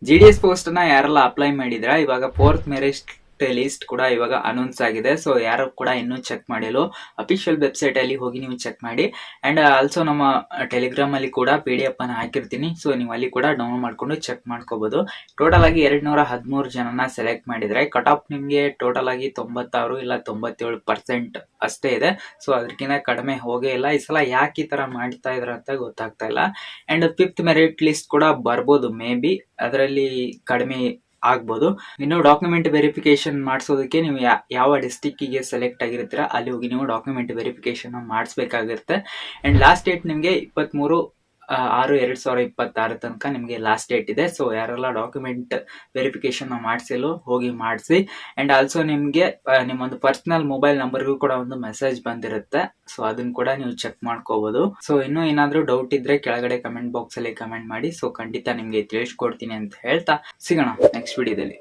GDS post ನ ಯಾರೆಲ್ಲ apply ಮಾಡಿದ್ರ ಇವಾಗ 4th ಮೆರಿಟ್ ಲಿಸ್ಟ್ ಕೂಡ ಇವಾಗ ಅನೌನ್ಸ್ ಆಗಿದೆ. ಸೊ ಯಾರು ಕೂಡ ಇನ್ನೂ ಚೆಕ್ ಮಾಡಿಲ್ಲ, ಅಫಿಷಿಯಲ್ ವೆಬ್ಸೈಟ್ ಅಲ್ಲಿ ಹೋಗಿ ನೀವು ಚೆಕ್ ಮಾಡಿ. ಅಂಡ್ ಆಲ್ಸೋ ನಮ್ಮ ಟೆಲಿಗ್ರಾಮ್ ಅಲ್ಲಿ ಕೂಡ PDF ಅನ್ನು ಹಾಕಿರ್ತೀನಿ. ಸೊ ನೀವು ಅಲ್ಲಿ ಕೂಡ ಡೌನ್ಲೋಡ್ ಮಾಡ್ಕೊಂಡು ಚೆಕ್ ಮಾಡ್ಕೋಬಹುದು. ಟೋಟಲ್ ಆಗಿ 213 ಜನನ ಸೆಲೆಕ್ಟ್ ಮಾಡಿದ್ರೆ ಕಟ್ ಆಫ್ ನಿಮ್ಗೆ ಟೋಟಲ್ ಆಗಿ 96 ಇಲ್ಲ 97% ಅಷ್ಟೇ ಇದೆ. ಸೊ ಅದಕ್ಕಿಂತ ಕಡಿಮೆ ಹೋಗೇ ಇಲ್ಲ. ಈ ಸಲ ಯಾಕೆ ಈ ತರ ಮಾಡ್ತಾ ಇದ್ರ ಅಂತ ಗೊತ್ತಾಗ್ತಾ ಇಲ್ಲ. ಅಂಡ್ 5th ಮೆರಿಟ್ ಲಿಸ್ಟ್ ಕೂಡ ಬರ್ಬೋದು, ಮೇ ಬಿ ಅದರಲ್ಲಿ ಕಡಿಮೆ ಆಗ್ಬೋದು. ಇನ್ನು ಡಾಕ್ಯುಮೆಂಟ್ ವೆರಿಫಿಕೇಶನ್ ಮಾಡಿಸೋದಕ್ಕೆ ನೀವು ಯಾವ ಡಿಸ್ಟಿಕ್ಗೆ ಸೆಲೆಕ್ಟ್ ಆಗಿರ್ತೀರಾ ಅಲ್ಲಿ ಹೋಗಿ ನೀವು ಡಾಕ್ಯುಮೆಂಟ್ ವೆರಿಫಿಕೇಶನ್ ಮಾಡಿಸ್ಬೇಕಾಗಿರುತ್ತೆ. ಅಂಡ್ ಲಾಸ್ಟ್ ಡೇಟ್ ನಿಮಗೆ 23/6/2026 ತನಕ ನಿಮಗೆ ಲಾಸ್ಟ್ ಡೇಟ್ ಇದೆ. ಸೊ ಯಾರೆಲ್ಲ ಡಾಕ್ಯುಮೆಂಟ್ ವೆರಿಫಿಕೇಶನ್ ಮಾಡಿಸಿಲ್ಲ ಹೋಗಿ ಮಾಡಿಸಿ. ಅಂಡ್ ಆಲ್ಸೋ ನಿಮಗೆ ನಿಮ್ಮೊಂದು ಪರ್ಸನಲ್ ಮೊಬೈಲ್ ನಂಬರ್ಗೂ ಕೂಡ ಒಂದು ಮೆಸೇಜ್ ಬಂದಿರುತ್ತೆ. ಸೊ ಅದನ್ನ ಕೂಡ ನೀವು ಚೆಕ್ ಮಾಡ್ಕೋಬಹುದು. ಸೊ ಇನ್ನೂ ಏನಾದ್ರೂ ಡೌಟ್ ಇದ್ರೆ ಕೆಳಗಡೆ ಕಮೆಂಟ್ ಬಾಕ್ಸ್ ಅಲ್ಲಿ ಕಮೆಂಟ್ ಮಾಡಿ. ಸೊ ಖಂಡಿತ ನಿಮ್ಗೆ ತಿಳಿಸ್ಕೊಡ್ತೀನಿ ಅಂತ ಹೇಳ್ತಾ ಸಿಗೋಣ ನೆಕ್ಸ್ಟ್ ವಿಡಿಯೋದಲ್ಲಿ.